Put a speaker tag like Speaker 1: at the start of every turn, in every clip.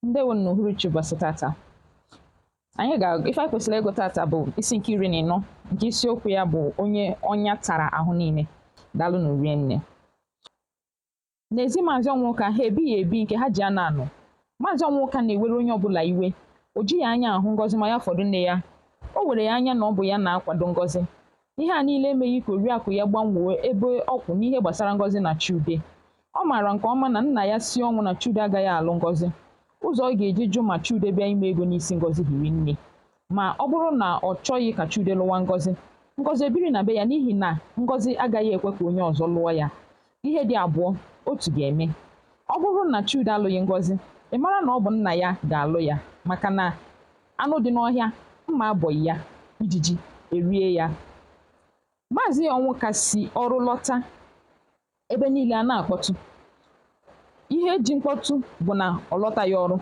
Speaker 1: Ndewo n'uhuruchi ụbọchị tata. Anyị ife anyị kwesịrị ịgụ tata bụ isi nke 14 nke isiokwu ya bụ onye ọnya tara ahụ niile. Daalụ nụ rie nne. N'ezi Maazị Onwuka ha ebighị ebi nke ha ji anọ anọ. Maazị Onwuka na-ewere onye ọbụla iwe. O jighị anya ahụ Ngozi ma ya fọdụ nne ya. O were ya anya na ọ bụ ya na-akwado Ngozi. Ihe a niile emeghị ka oriakụ ya gbanwee ebe ọ kwụ n'ihe gbasara Ngozi na Chude. Ọ maara nke ọma na nna ya si ọnwụ na Chude agaghị alụ Ngozi. Ụzọ ọ ga-eji jụ ma Chude bịa ime ego n'isi Ngozi hiri nne. Ma ọ bụrụ na ọ chọghị ka Chude lụwa Ngozi, Ngozi ebiri na be ya n'ihi na Ngozi agaghị ekwe ka onye ọzọ lụọ ya. Ihe dị abụọ otu ga-eme. Ọ bụrụ na Chude alụghị Ngozi, ị mara na ọ bụ nna ya ga-alụ ya maka na anụ dị n'ọhịa mma abọghị ya, ijiji erie ya. Maazị Onwuka si ọrụ lọta, ebe niile a na-akpọtụ. Ihe eji mkpọtụ bụ na ọ lọtaghị ọrụ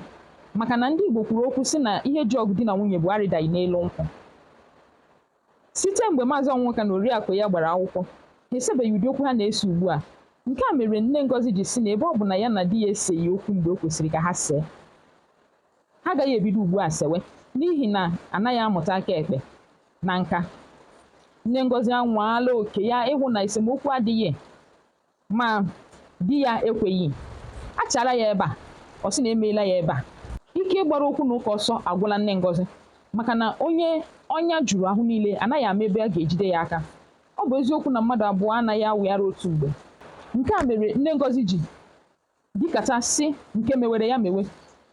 Speaker 1: maka na ndị Igbo kwuru okwu sị na ihe ji ọgụ di na nwunye bụ arịdaghị n'elu nkwụ. Site mgbe Maazị Onwuka na oriakụ ya gbara akwụkwọ, ha esebeghị ụdị okwu ha na-ese ugbu a. Nke a mere nne Ngozi ji si na ebe ọ bụ na ya na di ya eseghị okwu mgbe o kwesịrị ka ha see, ha agaghị ebido ugbu a sewe n'ihi na anaghị amụta aka ekpe na nka. Nne Ngozi anwaala oke ya ịhụ na esemokwu adịghị, ma di ya ekweghị. Achara ya ebe a, ọ sị na emeela ya ebe a. Ike ịgbara okwu na ụka ọsọ agwụla nne Ngozi maka na onye ọnya juru ahụ niile anaghị ama ebe a ga-ejide ya aka. Ọ bụ eziokwu na mmadụ abụọ anaghị awụghara otu mgbe. Nke a mere nne Ngozi ji dịkata sị nke mewere ya mewe.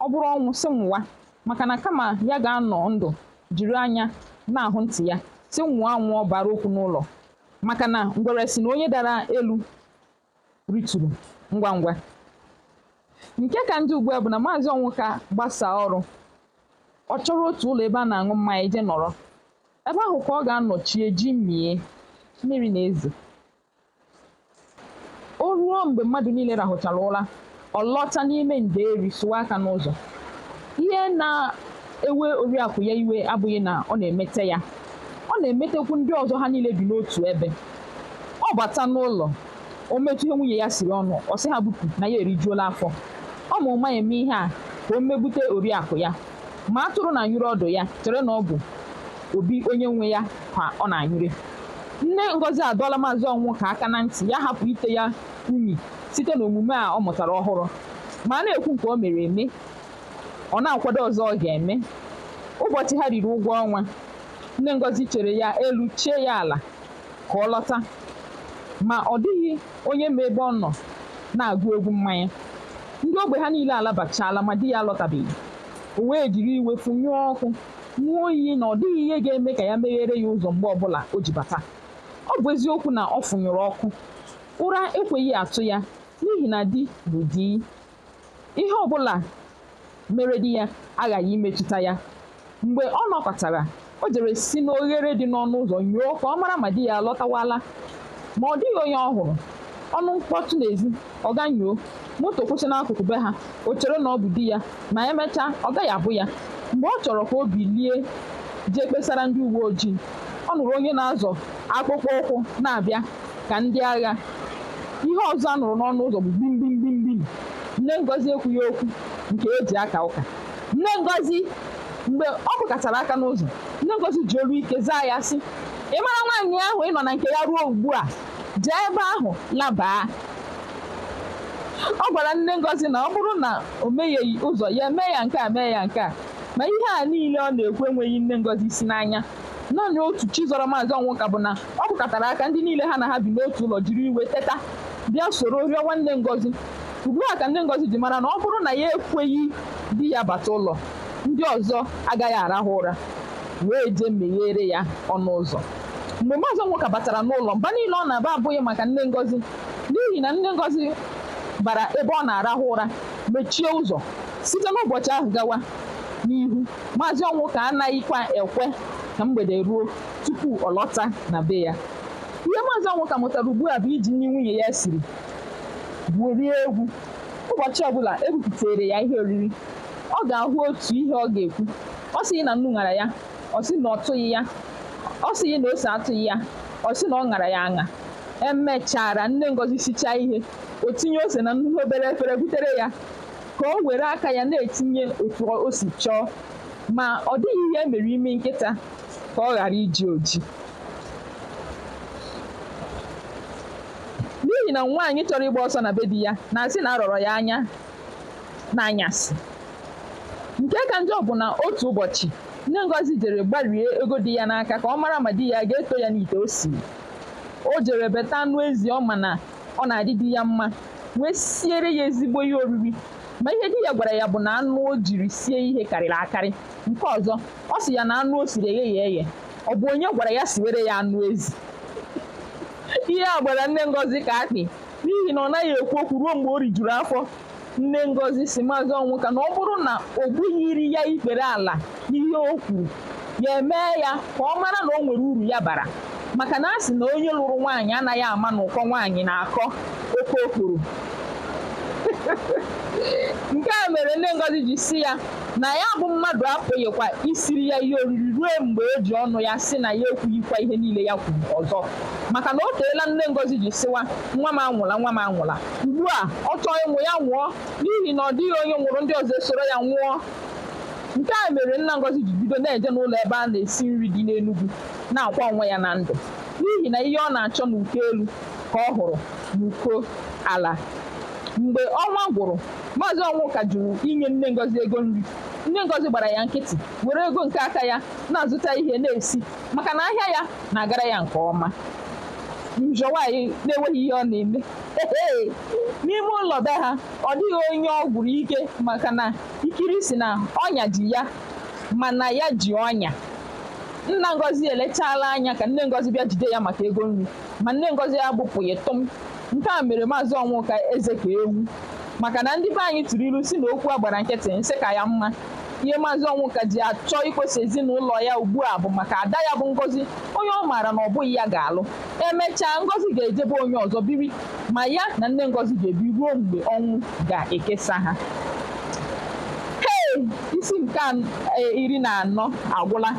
Speaker 1: Ọ bụrụ ọnwụ sị nwụwa, maka na kama ya ga-anọ ndụ jiri anya na-ahụ ntị ya sị nwụọ anwụọ bara okwu n'ụlọ, maka na ngwere si na onye dara elu rituru ngwa ngwa. Nke ka ndị ugbu a bụ na Maazị Onwuka gbasaa ọrụ, ọ chọrọ otu ụlọ ebe a na-aṅụ mmanya je nọrọ. Ebe ahụ ka ọ ga-anọchie ji mie mmiri na eze. O ruo mgbe mmadụ niile rahụchara ụra, ọ lọta n'ime nderi sụwa aka n'ụzọ. Ihe na-ewe oriakụ ya iwe abụghị na ọ na-emete ya, ọ na-emetekwu ndị ọzọ ha niile bi n'otu ebe. Ọ bata n'ụlọ, o metụ ihe nwunye ya siri ọnụ, ọ sị ha bupụ na ya erijuola afọ. Ọ ma ụma eme ihe a ka o megbute oriakụ ya, ma atụrụ na anyụrụ ọdụ ya chere na ọ bụ obi onye nwe ya ka ọ na-anyụre. Nne Ngozi adọọla Maazị Onwuka aka na ntị ya hapụ ite ya unyi site n'omume a ọ mụtara ọhụrụ, ma a na-ekwu nke o mere eme, ọ na-akwado ọzọ ọ ga-eme. Ụbọchị ha riri ụgwọ ọnwa, nne Ngozi chere ya elu chie ya ala ka ọ lọta, ma ọ dịghị onye ma ebe ọ nọ na-agụ egwu mmanya. Ndị ogbe ha niile alabachaala ma di ya alọtabeghị. O wee jiri iwe fụnyụọ ọkụ, nwụọ iyi na ọ dịghị ihe ga-eme ka ya meghere ya ụzọ mgbe ọbụla o ji bata. Ọ bụ eziokwu na ọ fụnyụrụ ọkụ, ụra ekweghị atụ ya n'ihi na di bụ di. Ihe ọbụla mere di ya aghaghị imetụta ya. Mgbe ọ nọkọtara, o jere si n'oghere dị n'ọnụ ụzọ nyụọ ka ọ mara ma di ya alọtawala, ma ọ dịghị onye ọ hụrụ. Ọnụ mkpọtụ n'ezi, ọ ga nyụọ, moto kwụsị n'akụkụ be ha, o chere na ọ bụ di ya, ma emechaa ọ gaghị abụ ya. Mgbe ọ chọrọ ka o bilie jee kpesara ndị uwe ojii, ọ nụrụ onye na-azọ akpụkpọ ụkwụ na-abịa ka ndị agha. Ihe ọzọ a nụrụ n'ọnụ ụzọ bụ gbim gbim gbim gbim. Nne Ngozi ekwughị okwu nke eji aka ụka. Nne Ngozi, mgbe ọ kụkatara aka n'ụzọ, Nne Ngozi ji olu ike zaa ya sị, ị mara nwaanyị ahụ ị nọ na nke ya ruo ugbu a, jee ebe ahụ labaa. Ọ gwara Nne Ngozi na ọ bụrụ na o megheghị ụzọ ya mee ya nke a mee ya nke a. Ma ihe a niile ọ na-ekwu enweghị Nne Ngozi isi n'anya. Naanị otu chi zọrọ Maazị Onwuka bụ na ọ kụkatara aka ndị niile ha na ha bi n'otu ụlọ jiri iwe teta bịa soro rịọwa Nne Ngozi. Ugbu a ka Nne Ngozi ji mara na ọ bụrụ na ya ekweghị di ya bata ụlọ, ndị ọzọ agaghị arahụ ụra, wee jee meghere ya ọnụ ụzọ. Mgbe Maazị Onwuka batara n'ụlọ, mba niile ọ na-aba abụghị maka Nne Ngozi, n'ihi na Nne Ngozi bara ebe ọ na-arahụ ụra mechie ụzọ. Site n'ụbọchị ahụ gawa n'ihu, Maazị Onwuka anaghịkwa ekwe ka mgbede ruo tupu ọ lọta na be ya. Ihe Maazị Onwuka mụtara ugbu a bụ iji nri nwunye ya siri gburie egwu. Ụbọchị ọbụla ebupụtere ya ihe oriri, ọ ga-ahụ otu ihe ọ ga-ekwu. Ọ sịghị na nnu ṅara ya, ọ sị na ọ tụghị ya. Ọ sịghị na ose atụghị ya, ọ sị na ọ ṅara ya aṅa. Emechara Nne Ngozi sichaa ihe, o tinye ose na nnukwu obere efere butere ya. ka o were aka ya na-etinye otu o si chọọ, ma ọ dịghị ihe emere imi nkịta ka ọ ghara iji oji. N'ihi na nwaanyị chọrọ ịgba ọsọ na be di ya na-asị na arọrọ ya anya n'anyasị. Nke ka njọ bụ na otu ụbọchị nne Ngozi jere gbarie ego di ya n'aka ka ọ mara ma di ya ga-eto ya n'ite o siri. O jere beta anụ ezi ọ ma na ọ na-adị di ya mma, wee siere ya ezigbo ihe oriri. Ma ihe di ya gwara ya bụ na anụ o jiri sie ihe karịrị akarị. Nke ọzọ, ọ sị ya na anụ o siri egheghị eghe. Ọ bụ onye gwara ya siwere ya anụ ezi? Ihe a gbara nne Ngozi ka akpị, n'ihi na ọ naghị ekwu okwu ruo mgbe o rijuru afọ. Nne Ngozi si Maazị Onwuka na ọ bụrụ na o gbughịrị ya ikpere ala n'ihe o kwuru, ya emee ya ka ọ mara na o nwere uru ya bara, maka na a sị na onye lụrụ nwaanyị anaghị ama na ụkọ nwaanyị na-akọ oke okporo. Nke a mere nne Ngozi ji si ya na ya bụ mmadụ apụghịkwa isiri ya ihe oriri ruo mgbe o ji ọnụ ya sị na ya ekwughịkwa ihe niile ya kwuru ọzọ, maka na o teela nne Ngozi ji sịwa nwa m anwụla, nwa m anwụla. Ugbu a ọ chọọ ịnwụ ya nwụọ, n'ihi na ọ dịghị onye nwụrụ ndị ọzọ esoro ya nwụọ. Nke a mere nna Ngozi ji bido na-eje n'ụlọ ebe a na-esi nri dị n'Enugu na-akwa onwe ya na ndụ, n'ihi na ihe ọ na-achọ n'uko elu ka ọ hụrụ n'uko ala. Mgbe ọnwa gwụrụ, Maazị Onwuka jụrụ inye nne Ngozi ego nri. Nne Ngozi gbara ya nkịtị, were ego nke aka ya na-azụta ihe na-esi, maka na ahịa ya na-agara ya nke ọma. Njọ nwaanyị na-enweghị ihe ọ na-eme. N'ime ụlọ be ha, ọ dịghị onye ọ gwụrụ ike, maka na ikiri si na ọnya ji ya, mana ya ji ọnya. Nna Ngozi elechala anya ka nne Ngozi bịa jide ya maka ego nri, ma nne Ngozi agbụpụghị tụm. Nke a mere Maazị Onwuka eze ka ewu, maka na ndị be anyị tụrụ ilu si na okwu a gbara nkịtị nsị ka ya mma. Ihe Maazị Onwuka ji achọ ikposa ezinụlọ ya ugbu a bụ maka ada ya bụ Ngozi, onye ọ maara na ọ bụghị ya ga-alụ. Emechaa, Ngozi ga-ejebe onye ọzọ biri, ma ya na nne Ngozi ga-ebi ruo mgbe ọnwụ ga-ekesa ha. Isi nke 14 agwụla.